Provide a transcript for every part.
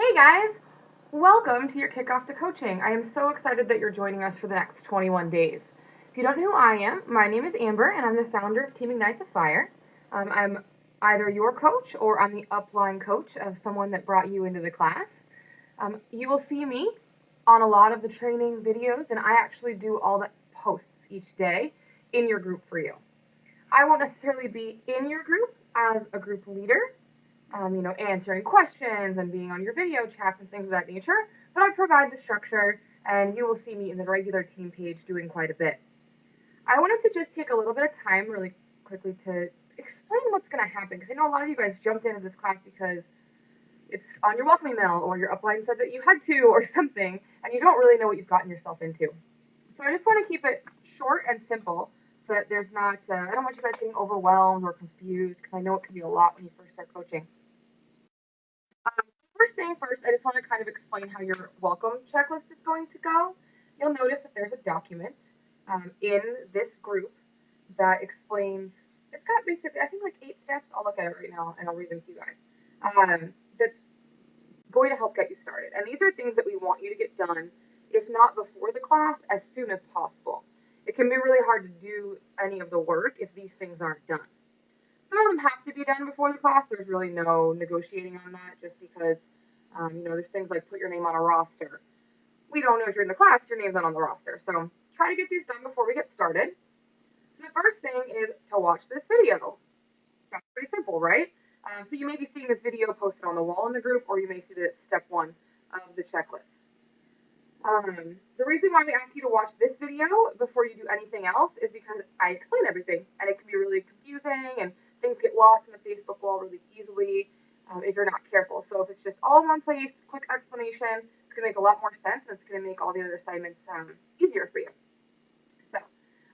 Hey guys, welcome to your kickoff to coaching. I am so excited that you're joining us for the next 21 days. If you don't know who I am, my name is Amber and I'm the founder of Team Ignite the Fire. I'm either your coach or I'm the upline coach of someone that brought you into the class. You will see me on a lot of the training videos, and I actually do all the posts each day in your group for you. I won't necessarily be in your group as a group leader, answering questions and being on your video chats and things of that nature. But I provide the structure, and you will see me in the regular team page doing quite a bit. I wanted to just take a little bit of time really quickly to explain what's going to happen, because I know a lot of you guys jumped into this class because it's on your welcome email or your upline said that you had to or something, and you don't really know what you've gotten yourself into. So I just want to keep it short and simple so that there's not, I don't want you guys getting overwhelmed or confused, because I know it can be a lot when you first start coaching. First thing first, I just want to kind of explain how your welcome checklist is going to go. You'll notice that there's a document in this group that explains, it's got basically, I think like 8 steps. I'll look at it right now and I'll read them to you guys. That's going to help get you started. And these are things that we want you to get done, if not before the class, as soon as possible. It can be really hard to do any of the work if these things aren't done. Some of them have to be done before the class. There's really no negotiating on that, just because, there's things like put your name on a roster. We don't know if you're in the class, your name's not on the roster. So try to get these done before we get started. So the first thing is to watch this video. That's pretty simple, right? So you may be seeing this video posted on the wall in the group, or you may see that it's step 1 of the checklist. The reason why we ask you to watch this video before you do anything else is because I explain everything, and it can be really confusing, and things get lost in the Facebook wall really easily if you're not careful. So if it's just all in one place, quick explanation, it's going to make a lot more sense, and it's going to make all the other assignments easier for you. So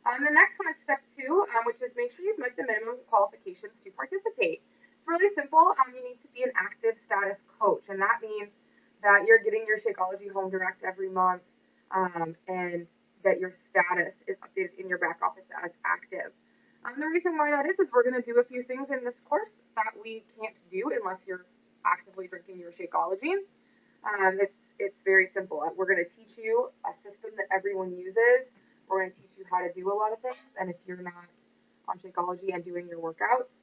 the next one is step 2, which is make sure you've met the minimum qualifications to participate. It's really simple. You need to be an active status coach, and that means that you're getting your Shakeology Home Direct every month, and that your status is updated in your back office as active. The reason why that is we're going to do a few things in this course that we can't do unless you're actively drinking your Shakeology. It's very simple. We're going to teach you a system that everyone uses. We're going to teach you how to do a lot of things, and if you're not on Shakeology and doing your workouts,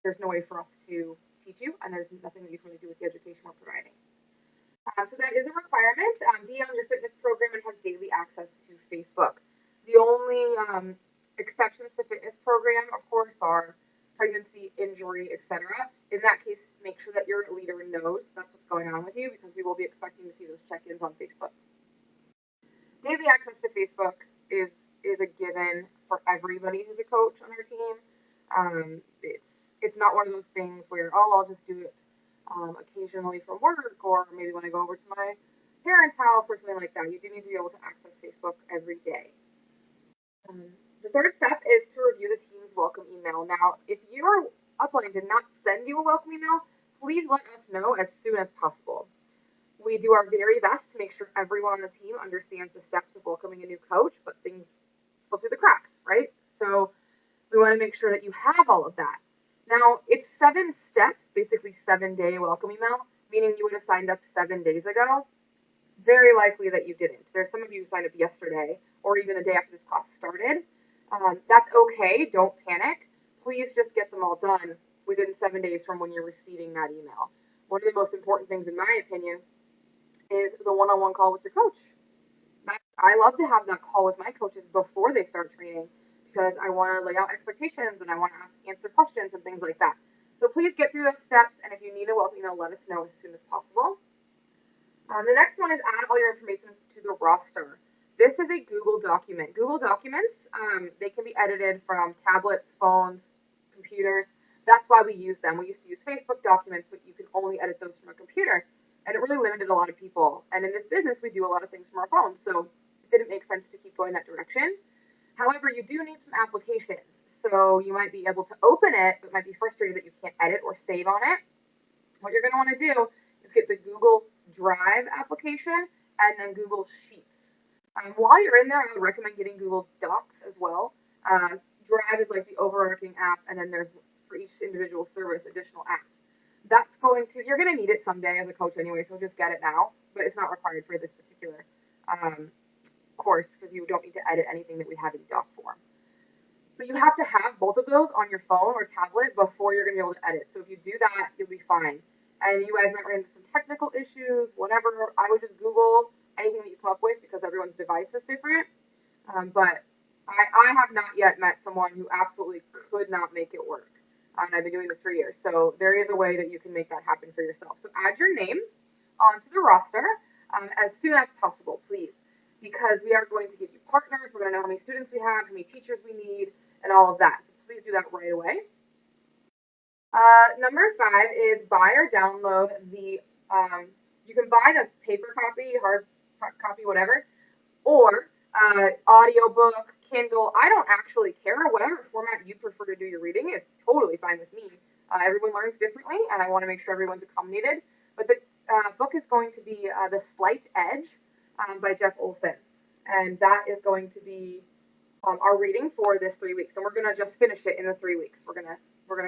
there's no way for us to teach you, and there's nothing that you can really do with the education we're providing. So that is a requirement. Be on your fitness program and have daily access to Facebook. The only exceptions to fitness program, of course, are pregnancy, injury, etc. In that case, make sure that your leader knows that's what's going on with you, because we will be expecting to see those check-ins on Facebook. Daily access to Facebook is a given for everybody who's a coach on our team. It's not one of those things where, I'll just do it occasionally from work, or maybe when I go over to my parents' house or something like that. You do need to be able to access Facebook every day. The third step is to review the team's welcome email. Now, if your upline did not send you a welcome email, please let us know as soon as possible. We do our very best to make sure everyone on the team understands the steps of welcoming a new coach, but things slip through the cracks, right? So we want to make sure that you have all of that. Now, it's 7 steps, basically 7-day welcome email, meaning you would have signed up 7 days ago. Very likely that you didn't. There's some of you who signed up yesterday or even a day after this class started. That's okay. Don't panic. Please just get them all done within 7 days from when you're receiving that email. One of the most important things, in my opinion, is the one-on-one call with your coach. I love to have that call with my coaches before they start training, because I want to lay out expectations and I want to answer questions and things like that. So please get through those steps, and if you need a welcome email, let us know as soon as possible. The next one is add all your information to the roster. This is a Google document. Google Documents, they can be edited from tablets, phones, computers. That's why we use them. We used to use Facebook documents, but you can only edit those from a computer. And it really limited a lot of people. And in this business, we do a lot of things from our phones, so it didn't make sense to keep going that direction. However, you do need some applications. So you might be able to open it, but might be frustrated that you can't edit or save on it. What you're going to want to do is get the Google Drive application and then Google Sheets. While you're in there, I would recommend getting Google Docs as well. Drive is like the overarching app, and then there's, for each individual service, additional apps. you're going to need it someday as a coach anyway, so just get it now, but it's not required for this particular um, course because you don't need to edit anything that we have in doc form. But you have to have both of those on your phone or tablet before you're going to be able to edit. So if you do that, you'll be fine. And you guys might run into some technical issues, whatever. I would just Google anything that you come up with because everyone's device is different. But I have not yet met someone who absolutely could not make it work. And I've been doing this for years. So there is a way that you can make that happen for yourself. So add your name onto the roster as soon as possible, please. Because we are going to give you partners. We're going to know how many students we have, how many teachers we need, and all of that. So please do that right away. Number 5 is buy or download the, you can buy the paper copy, hard copy, whatever, or audiobook, Kindle. I don't actually care. Whatever format you prefer to do your reading is totally fine with me. Everyone learns differently, and I want to make sure everyone's accommodated. But the book is going to be The Slight Edge by Jeff Olson. And that is going to be our reading for this 3 weeks. And we're going to just finish it in the 3 weeks. We're gonna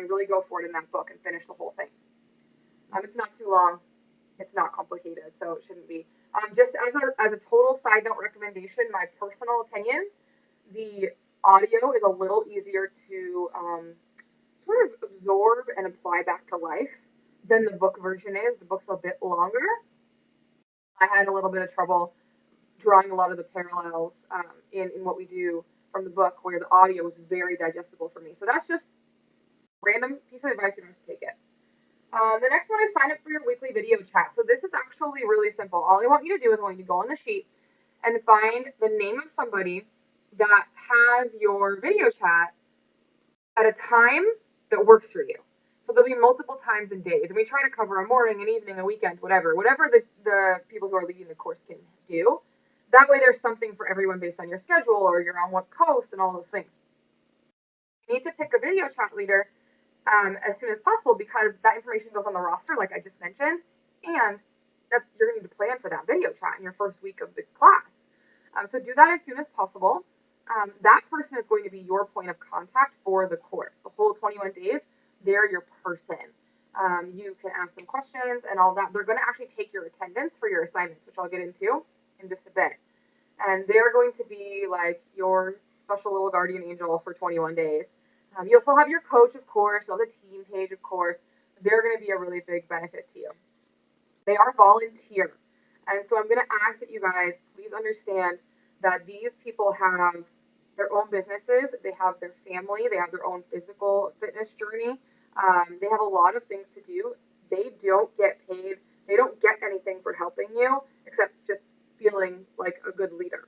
really go for it in that book and finish the whole thing. It's not too long. It's not complicated, so it shouldn't be. Just as a total side note recommendation, my personal opinion, the audio is a little easier to sort of absorb and apply back to life than the book version is. The book's a bit longer. I had a little bit of trouble drawing a lot of the parallels in what we do from the book, where the audio was very digestible for me. So that's just random piece of advice. You don't have to take it. The next one is sign up for your weekly video chat. So this is actually really simple. All I want you to do is I want you to go on the sheet and find the name of somebody that has your video chat at a time that works for you. So there'll be multiple times and days. And we try to cover a morning, an evening, a weekend, whatever the people who are leading the course can do. That way there's something for everyone based on your schedule or you're on what coast and all those things. You need to pick a video chat leader as soon as possible because that information goes on the roster, like I just mentioned, and you're going to need to plan for that video chat in your first week of the class. So do that as soon as possible. That person is going to be your point of contact for the course. The whole 21 days, they're your person. You can ask them questions and all that. They're going to actually take your attendance for your assignments, which I'll get into in just a bit. And they're going to be like your special little guardian angel for 21 days. You also have your coach, of course. You'll have the team page, of course. They're going to be a really big benefit to you. They are volunteer. And so I'm going to ask that you guys please understand that these people have their own businesses. They have their family. They have their own physical fitness journey. They have a lot of things to do. They don't get paid. They don't get anything for helping you except just feeling like a good leader.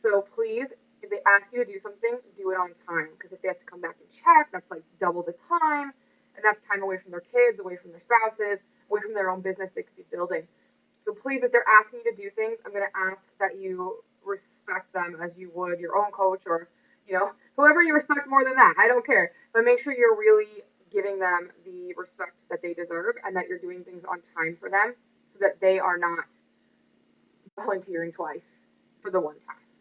So please, if they ask you to do something, do it on time. Because if they have to come back and check, that's like double the time. And that's time away from their kids, away from their spouses, away from their own business they could be building. So please, if they're asking you to do things, I'm going to ask that you respect them as you would your own coach or, whoever you respect more than that. I don't care. But make sure you're really giving them the respect that they deserve and that you're doing things on time for them so that they are not volunteering twice for the one task.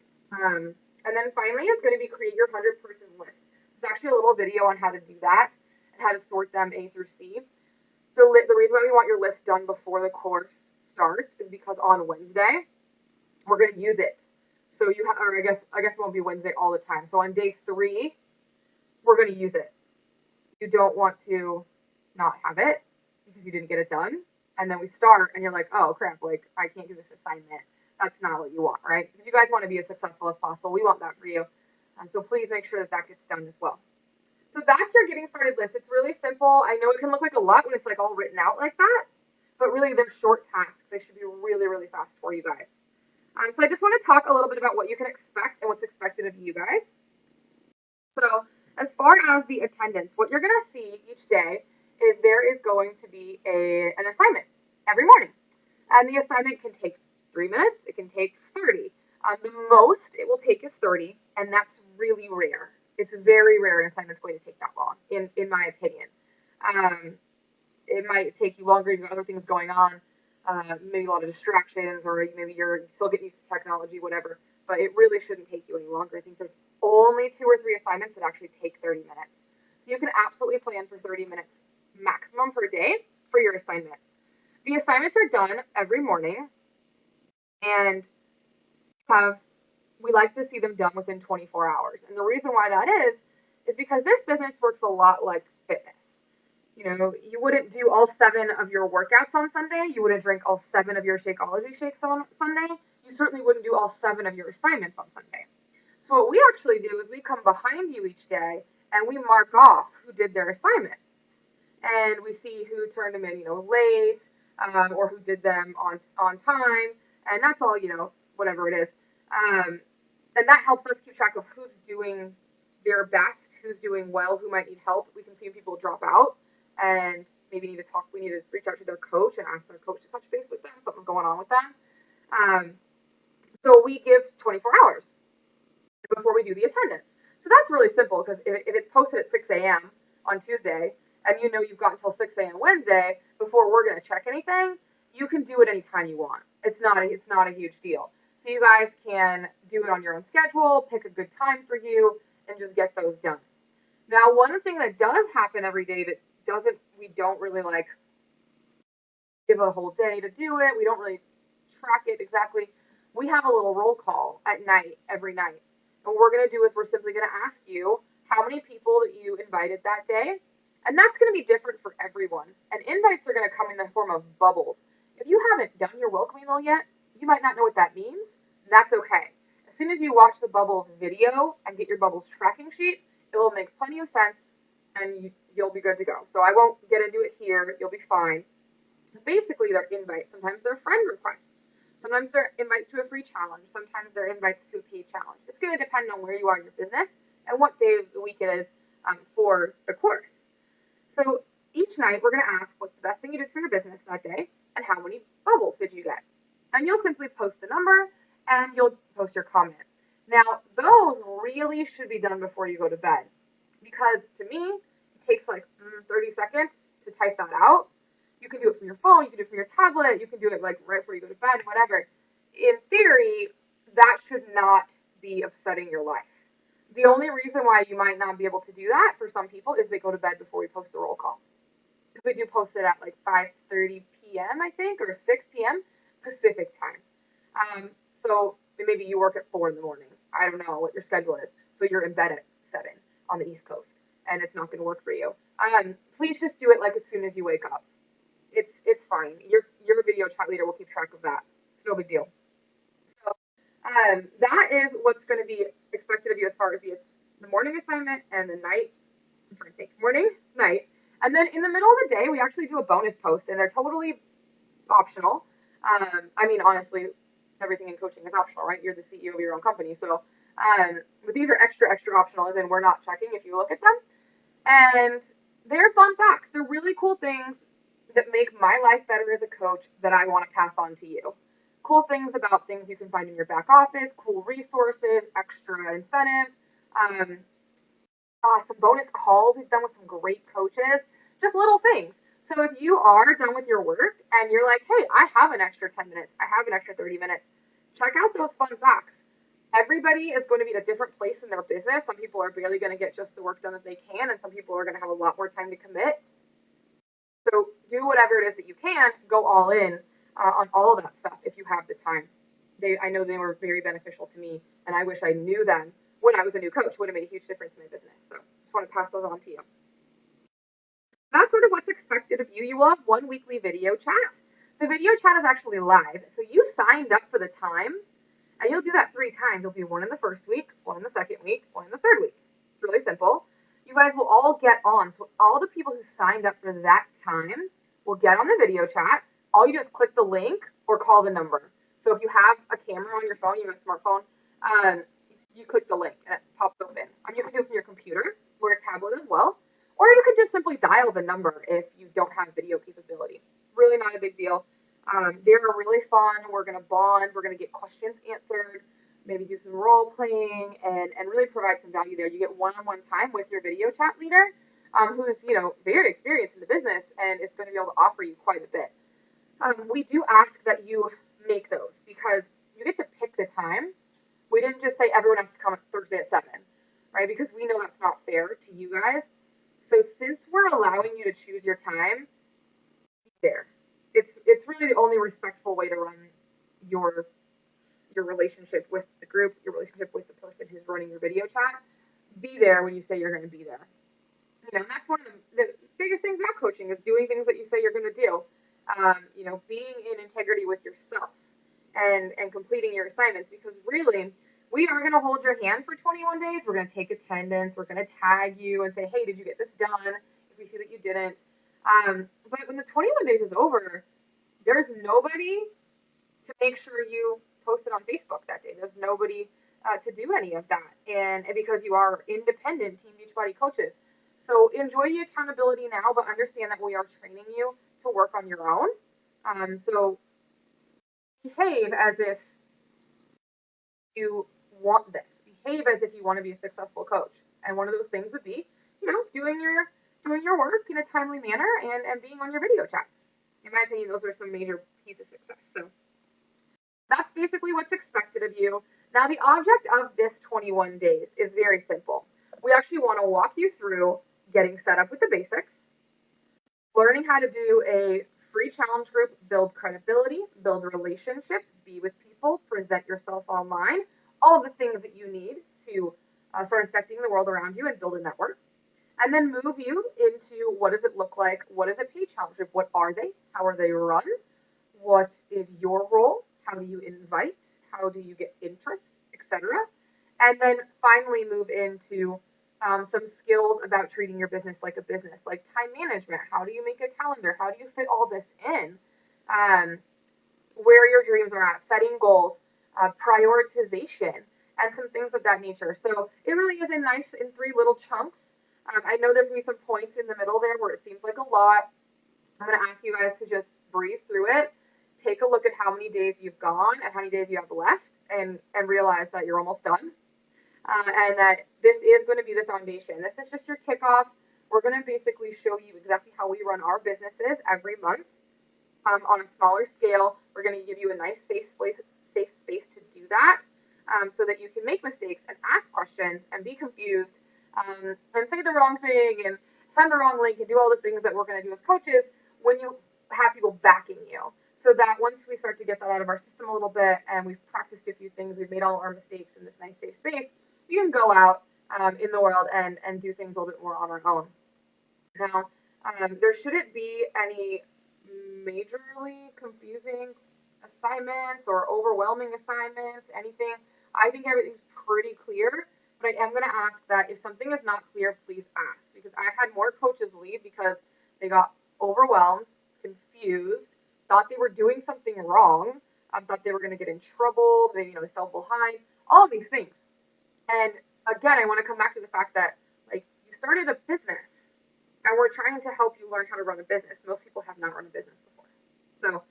And then finally, it's going to be create your 100-person list. There's actually a little video on how to do that and how to sort them A through C. The reason why we want your list done before the course starts is because on Wednesday, we're going to use it. So or I guess it won't be Wednesday all the time. So on day 3, we're going to use it. You don't want to not have it because you didn't get it done. And then we start and you're like, oh crap, like I can't do this assignment. That's not what you want, right? Because you guys want to be as successful as possible. We want that for you. So please make sure that gets done as well. So that's your getting started list. It's really simple. I know it can look like a lot when it's like all written out like that, but really they're short tasks. They should be really, really fast for you guys. So I just want to talk a little bit about what you can expect and what's expected of you guys. So as far as the attendance, what you're going to see each day is there is going to be an assignment every morning. And the assignment can take 3 minutes. It can take 30. The most it will take is 30, and that's really rare. It's very rare an assignment's going to take that long, in my opinion. It might take you longer. You have other things going on, maybe a lot of distractions, or maybe you're still getting used to technology, whatever. But it really shouldn't take you any longer. I think there's only 2 or 3 assignments that actually take 30 minutes. So you can absolutely plan for 30 minutes maximum per day for your assignments. The assignments are done every morning, and we like to see them done within 24 hours. And the reason why that is because this business works a lot like fitness. You wouldn't do all 7 of your workouts on Sunday. You wouldn't drink all 7 of your Shakeology shakes on Sunday. You certainly wouldn't do all 7 of your assignments on Sunday. So what we actually do is we come behind you each day and we mark off who did their assignment. And we see who turned them in, late, or who did them on time. And that's all, whatever it is. And that helps us keep track of who's doing their best, who's doing well, who might need help. We can see when people drop out and maybe we need to reach out to their coach and ask their coach to touch base with them, something's going on with them. So we give 24 hours before we do the attendance. So that's really simple, because if it's posted at 6 a.m. on Tuesday, and you've got until 6 a.m. Wednesday before we're going to check anything, you can do it anytime you want. It's not a huge deal. So you guys can do it on your own schedule, pick a good time for you, and just get those done. Now, one thing that does happen every day that we don't really give a whole day to do it. We don't really track it exactly. We have a little roll call at night, every night. And what we're going to do is we're simply going to ask you how many people that you invited that day. And that's going to be different for everyone. And invites are going to come in the form of bubbles. If you haven't done your welcome email yet, you might not know what that means. That's okay. As soon as you watch the Bubbles video and get your Bubbles tracking sheet, it will make plenty of sense, and you'll be good to go. So I won't get into it here. You'll be fine. Basically, they're invites. Sometimes they're friend requests. Sometimes they're invites to a free challenge. Sometimes they're invites to a paid challenge. It's going to depend on where you are in your business and what day of the week it is for the course. So each night, we're going to ask what's the best thing you did for your business that day and how many bubbles did you get. And you'll simply post the number and you'll post your comment. Now, those really should be done before you go to bed, because to me, it takes 30 seconds to type that out. You can do it from your phone, you can do it from your tablet, you can do it right before you go to bed, whatever. In theory, that should not be upsetting your life. The only reason why you might not be able to do that for some people is they go to bed before we post the roll call. We do post it at 5:30 p.m., I think, or 6 p.m. Pacific time. So maybe you work at 4 in the morning. I don't know what your schedule is. So you're in bed at 7 on the East Coast, and it's not going to work for you. Please just do it as soon as you wake up. It's fine. Your video chat leader will keep track of that. It's no big deal. So that is what's going to be expected of you as far as the morning assignment and the night. I'm trying to think. Morning, night. And then in the middle of the day, we actually do a bonus post, and they're totally optional. Honestly, everything in coaching is optional, right? You're the CEO of your own company. So, but these are extra optional, as in we're not checking if you look at them. And they're fun facts. They're really cool things that make my life better as a coach that I want to pass on to you. Cool things about things you can find in your back office, cool resources, extra incentives, some bonus calls we've done with some great coaches, just little things. So if you are done with your work and you're like, hey, I have an extra 10 minutes, I have an extra 30 minutes, check out those fun facts. Everybody is going to be at a different place in their business. Some people are barely going to get just the work done that they can, and some people are going to have a lot more time to commit. So do whatever it is that you can, go all in on all of that stuff if you have the time. I know they were very beneficial to me, and I wish I knew them when I was a new coach. It would have made a huge difference in my business. So just want to pass those on to you. That's sort of what's expected of you. You will have one weekly video chat. The video chat is actually live. So you signed up for the time, and you'll do that 3 times. You'll do one in the first week, one in the second week, one in the third week. It's really simple. You guys will all get on. So all the people who signed up for that time will get on the video chat. All you do is click the link or call the number. So if you have a camera on your phone, you have a smartphone, you click the link and it pops open. You can do it from your computer or a tablet as well. Or you could just simply dial the number if you don't have video capability. Really not a big deal. They're really fun. We're going to bond. We're going to get questions answered, maybe do some role playing, and really provide some value there. You get one-on-one time with your video chat leader, who is, very experienced in the business and is going to be able to offer you quite a bit. We do ask that you make those because you get to pick the time. We didn't just say everyone has to come Thursday at 7, right? Because we know that's not fair to you guys. So since we're allowing you to choose your time, there. It's really the only respectful way to run your your relationship with the group, your relationship with the person who's running your video chat. Be there when you say you're going to be there. And that's one of the biggest things about coaching is doing things that you say you're going to do. Being in integrity with yourself and completing your assignments, because really we are going to hold your hand for 21 days. We're going to take attendance. We're going to tag you and say, hey, did you get this done? If we see that you didn't. But when the 21 days is over, there's nobody to make sure you post it on Facebook that day. There's nobody to do any of that. And because you are independent Team Beachbody coaches. So enjoy the accountability now, but understand that we are training you to work on your own. So behave as if you want this. Behave as if you want to be a successful coach. And one of those things would be, doing your work in a timely manner and being on your video chats. In my opinion, those are some major keys of success. So that's basically what's expected of you. Now, the object of this 21 days is very simple. We actually want to walk you through getting set up with the basics, learning how to do a free challenge group, build credibility, build relationships, be with people, present yourself online, all the things that you need to start affecting the world around you and build a network. And then move you into what does it look like? What is a paid challenge group? What are they? How are they run? What is your role? How do you invite? How do you get interest, etc.? And then finally move into some skills about treating your business like a business, like time management. How do you make a calendar? How do you fit all this in? Where your dreams are at, setting goals, prioritization, and some things of that nature. So it really is in 3 little chunks. I know there's going to be some points in the middle there where it seems like a lot. I'm going to ask you guys to just breathe through it. Take a look at how many days you've gone and how many days you have left and realize that you're almost done. And that this is going to be the foundation. This is just your kickoff. We're going to basically show you exactly how we run our businesses every month on a smaller scale. We're going to give you a nice safe space to do that so that you can make mistakes and ask questions and be confused and say the wrong thing and send the wrong link and do all the things that we're going to do as coaches when you have people backing you. So that once we start to get that out of our system a little bit and we've practiced a few things, we've made all our mistakes in this nice safe space, we can go out in the world and do things a little bit more on our own. Now, there shouldn't be any majorly confusing assignments or overwhelming assignments, anything. I think everything's pretty clear, but I am going to ask that if something is not clear, please ask, because I've had more coaches leave because they got overwhelmed, confused, thought they were doing something wrong, thought they were going to get in trouble, they fell behind, all of these things. And again, I want to come back to the fact that you started a business and we're trying to help you learn how to run a business. Most people have not run a business before. So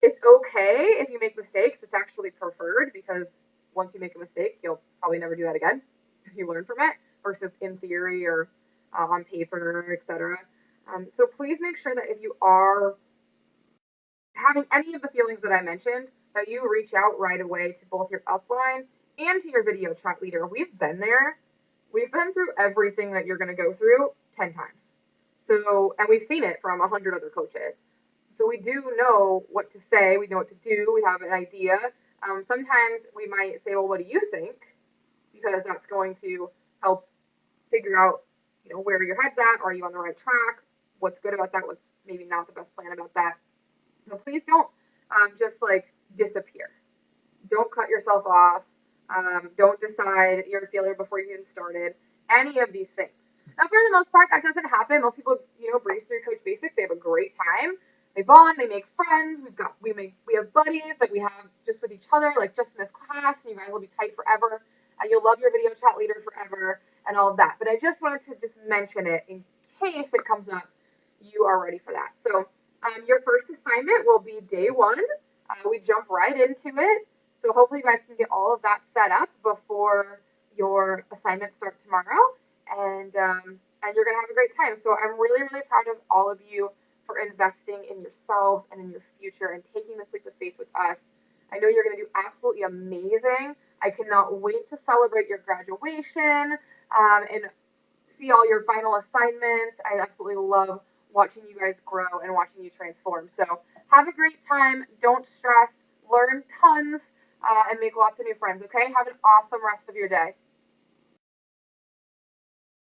it's okay if you make mistakes. It's actually preferred because once you make a mistake, you'll probably never do that again because you learn from it versus in theory or on paper, etc. So please make sure that if you are having any of the feelings that I mentioned, that you reach out right away to both your upline and to your video chat leader. We've been there. We've been through everything that you're going to go through 10 times. So, and we've seen it from 100 other coaches. So we do know what to say. We know what to do. We have an idea. Sometimes we might say, well, what do you think? Because that's going to help figure out, where your head's at. Are you on the right track? What's good about that? What's maybe not the best plan about that? So please don't just disappear. Don't cut yourself off. Don't decide you're a failure before you even started. Any of these things. Now, for the most part, that doesn't happen. Most people, breeze through Coach Basics. They have a great time. They bond. They make friends. We have buddies we have just with each other, just in this class, and you guys will be tight forever. And you'll love your video chat leader forever, and all of that. But I just wanted to just mention it in case it comes up. You are ready for that. So your first assignment will be day 1. We jump right into it. So hopefully you guys can get all of that set up before your assignments start tomorrow, and you're gonna have a great time. So I'm really, really proud of all of you for investing in yourselves and in your future and taking this leap of faith with us. I know you're gonna do absolutely amazing. I cannot wait to celebrate your graduation and see all your final assignments. I absolutely love watching you guys grow and watching you transform. So have a great time. Don't stress. Learn tons and make lots of new friends. Okay. Have an awesome rest of your day.